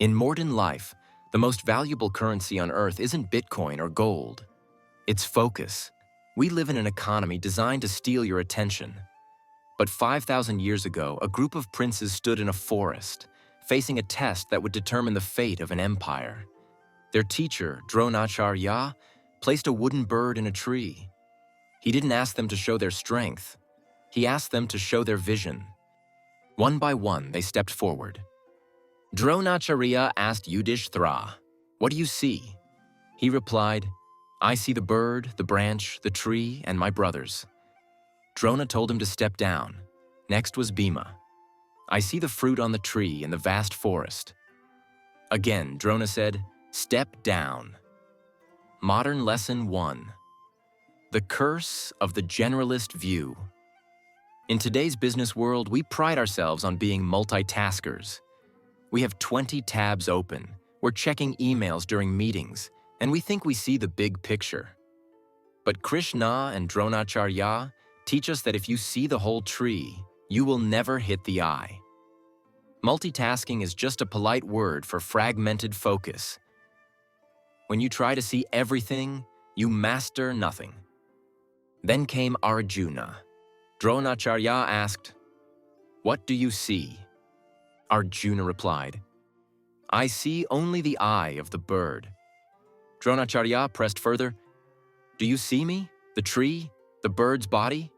In modern life, the most valuable currency on Earth isn't Bitcoin or gold. It's focus. We live in an economy designed to steal your attention. But 5,000 years ago, a group of princes stood in a forest, facing a test that would determine the fate of an empire. Their teacher, Dronacharya, placed a wooden bird in a tree. He didn't ask them to show their strength. He asked them to show their vision. One by one, they stepped forward. Dronacharya asked Yudhishthira, "What do you see?" He replied, "I see the bird, the branch, the tree, and my brothers." Drona told him to step down. Next was Bhima. "I see the fruit on the tree in the vast forest." Again, Drona said, "Step down." Modern Lesson 1. The Curse of the Generalist View. In today's business world, we pride ourselves on being multitaskers. We have 20 tabs open, we're checking emails during meetings, and we think we see the big picture. But Krishna and Dronacharya teach us that if you see the whole tree, you will never hit the eye. Multitasking is just a polite word for fragmented focus. When you try to see everything, you master nothing. Then came Arjuna. Dronacharya asked, "What do you see?" Arjuna replied, "I see only the eye of the bird." Dronacharya pressed further, "Do you see me, the tree, the bird's body?"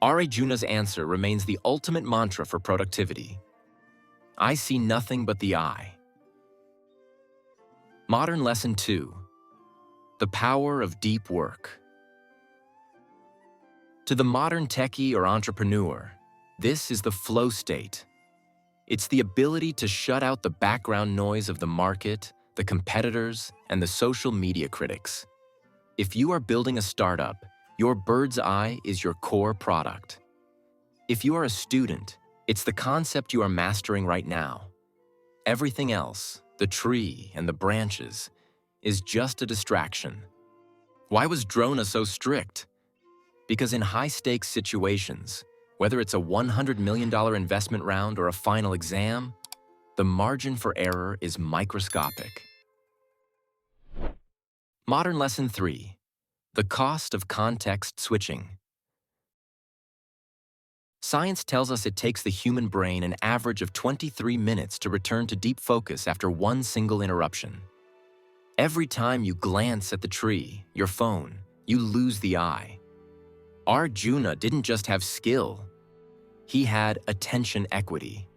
Arjuna's answer remains the ultimate mantra for productivity. I see nothing but the eye. Modern Lesson 2. The Power of Deep Work. To the modern techie or entrepreneur, this is the flow state. It's the ability to shut out the background noise of the market, the competitors, and the social media critics. If you are building a startup, your bird's eye is your core product. If you are a student, it's the concept you are mastering right now. Everything else, the tree and the branches, is just a distraction. Why was Drona so strict? Because in high-stakes situations, whether it's a $100 million investment round or a final exam, the margin for error is microscopic. Modern Lesson 3. The Cost of Context Switching. Science tells us it takes the human brain an average of 23 minutes to return to deep focus after one single interruption. Every time you glance at the tree, your phone, you lose the eye. Arjuna didn't just have skill, he had attention equity.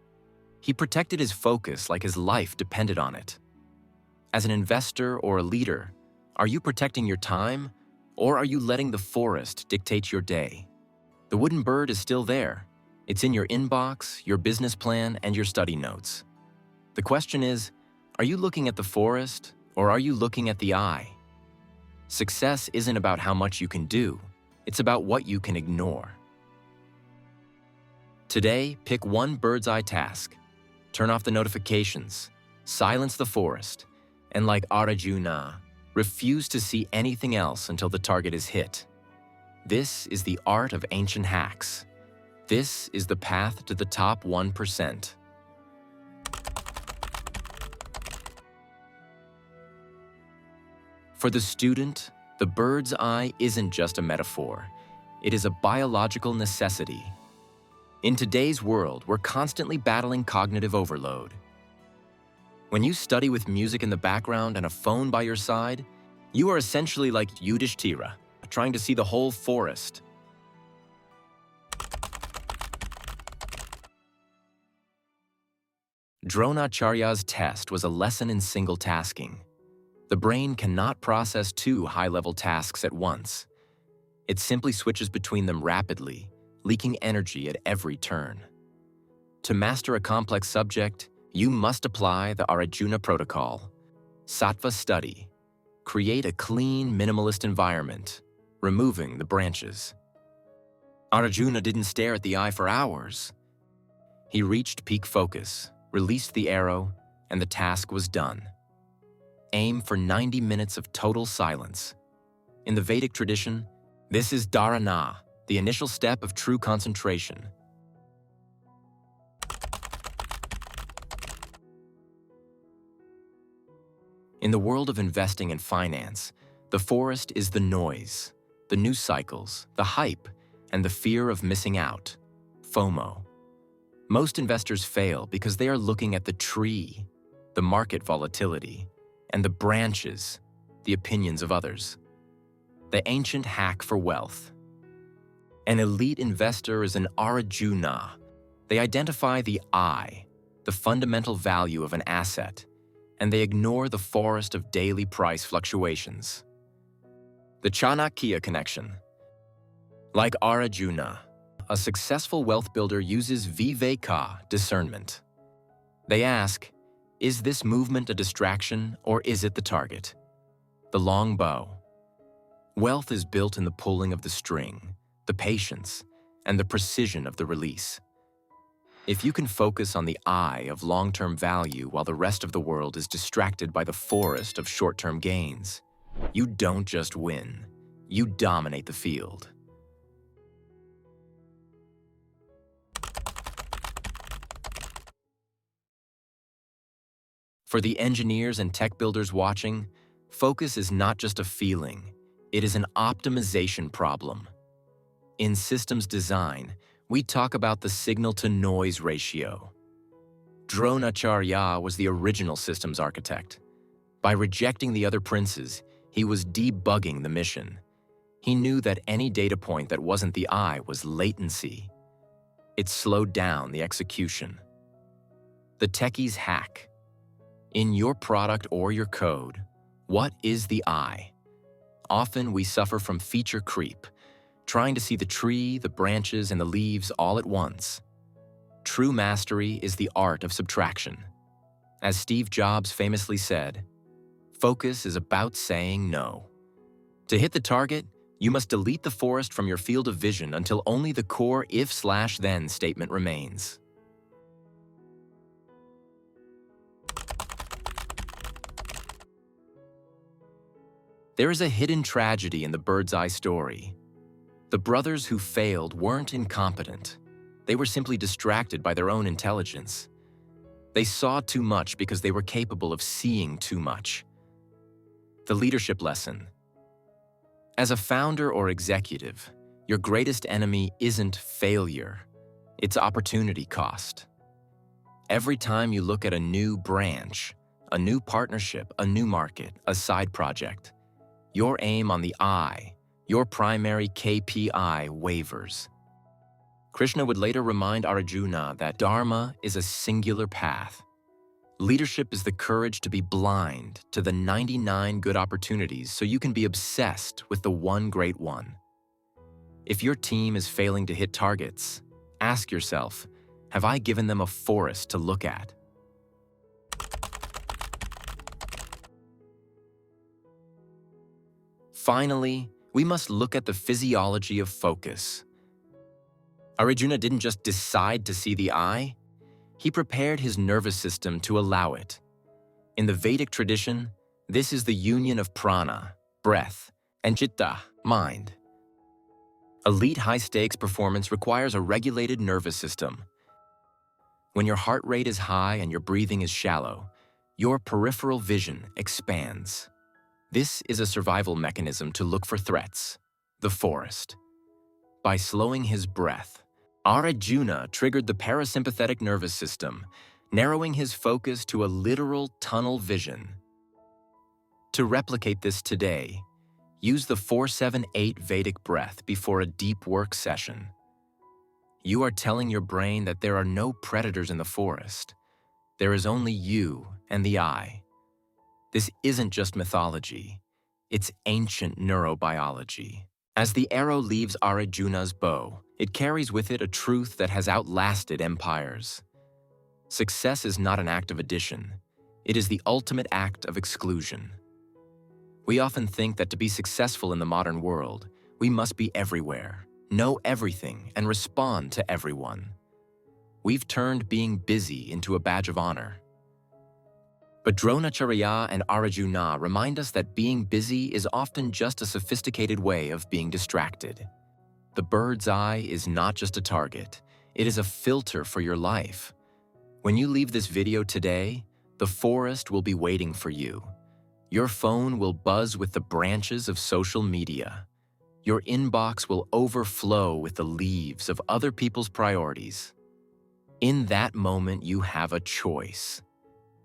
He protected his focus like his life depended on it. As an investor or a leader, are you protecting your time, or are you letting the forest dictate your day? The wooden bird is still there. It's in your inbox, your business plan, and your study notes. The question is, are you looking at the forest, or are you looking at the eye? Success isn't about how much you can do, it's about what you can ignore. Today, pick one bird's eye task. Turn off the notifications, silence the forest, and like Arjuna, refuse to see anything else until the target is hit. This is the art of ancient hacks. This is the path to the top 1%. For the student, the bird's eye isn't just a metaphor. It is a biological necessity. In today's world, we're constantly battling cognitive overload. When you study with music in the background and a phone by your side, you are essentially like Yudhishthira, trying to see the whole forest. Dronacharya's test was a lesson in single tasking. The brain cannot process two high-level tasks at once. It simply switches between them rapidly, leaking energy at every turn. To master a complex subject, you must apply the Arjuna protocol. Sattva study. Create a clean, minimalist environment, removing the branches. Arjuna didn't stare at the eye for hours. He reached peak focus, released the arrow, and the task was done. Aim for 90 minutes of total silence. In the Vedic tradition, this is dharana, the initial step of true concentration. In the world of investing and finance, the forest is the noise, the news cycles, the hype, and the fear of missing out, FOMO. Most investors fail because they are looking at the tree, the market volatility, and the branches, the opinions of others. The ancient hack for wealth. An elite investor is an Arjuna. They identify the I, the fundamental value of an asset, and they ignore the forest of daily price fluctuations. The Chanakya connection. Like Arjuna, a successful wealth builder uses viveka, discernment. They ask, is this movement a distraction or is it the target? The long bow. Wealth is built in the pulling of the string, the patience, and the precision of the release. If you can focus on the eye of long-term value while the rest of the world is distracted by the forest of short-term gains, you don't just win, you dominate the field. For the engineers and tech builders watching, focus is not just a feeling, it is an optimization problem. In systems design, we talk about the signal-to-noise ratio. Dronacharya was the original systems architect. By rejecting the other princes, he was debugging the mission. He knew that any data point that wasn't the eye was latency. It slowed down the execution. The techie's hack. In your product or your code, what is the eye? Often we suffer from feature creep, trying to see the tree, the branches, and the leaves all at once. True mastery is the art of subtraction. As Steve Jobs famously said, focus is about saying no. To hit the target, you must delete the forest from your field of vision until only the core if/then statement remains. There is a hidden tragedy in the bird's eye story. The brothers who failed weren't incompetent. They were simply distracted by their own intelligence. They saw too much because they were capable of seeing too much. The leadership lesson. As a founder or executive, your greatest enemy isn't failure, it's opportunity cost. Every time you look at a new branch, a new partnership, a new market, a side project, your aim on the eye, your primary KPI wavers. Krishna would later remind Arjuna that Dharma is a singular path. Leadership is the courage to be blind to the 99 good opportunities so you can be obsessed with the one great one. If your team is failing to hit targets, ask yourself, have I given them a forest to look at? Finally, we must look at the physiology of focus. Arjuna didn't just decide to see the eye, he prepared his nervous system to allow it. In the Vedic tradition, this is the union of prana, breath, and chitta, mind. Elite high-stakes performance requires a regulated nervous system. When your heart rate is high and your breathing is shallow, your peripheral vision expands. This is a survival mechanism to look for threats, the forest. By slowing his breath, Arjuna triggered the parasympathetic nervous system, narrowing his focus to a literal tunnel vision. To replicate this today, use the 4-7-8 Vedic breath before a deep work session. You are telling your brain that there are no predators in the forest. There is only you and the eye. This isn't just mythology, it's ancient neurobiology. As the arrow leaves Arjuna's bow, it carries with it a truth that has outlasted empires. Success is not an act of addition, it is the ultimate act of exclusion. We often think that to be successful in the modern world, we must be everywhere, know everything, and respond to everyone. We've turned being busy into a badge of honor. But Dronacharya and Arjuna remind us that being busy is often just a sophisticated way of being distracted. The bird's eye is not just a target, it is a filter for your life. When you leave this video today, the forest will be waiting for you. Your phone will buzz with the branches of social media. Your inbox will overflow with the leaves of other people's priorities. In that moment, you have a choice.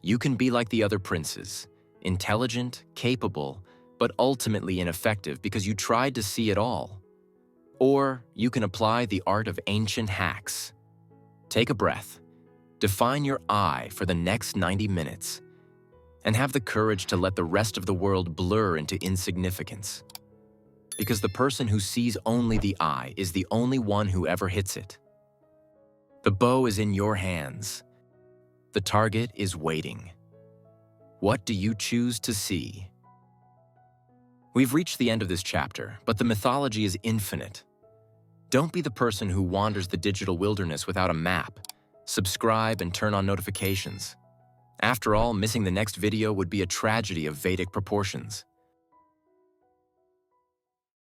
You can be like the other princes, intelligent, capable, but ultimately ineffective because you tried to see it all. Or you can apply the art of ancient hacks. Take a breath, define your I for the next 90 minutes, and have the courage to let the rest of the world blur into insignificance. Because the person who sees only the I is the only one who ever hits it. The bow is in your hands. The target is waiting. What do you choose to see? We've reached the end of this chapter, but the mythology is infinite. Don't be the person who wanders the digital wilderness without a map. Subscribe and turn on notifications. After all, missing the next video would be a tragedy of Vedic proportions.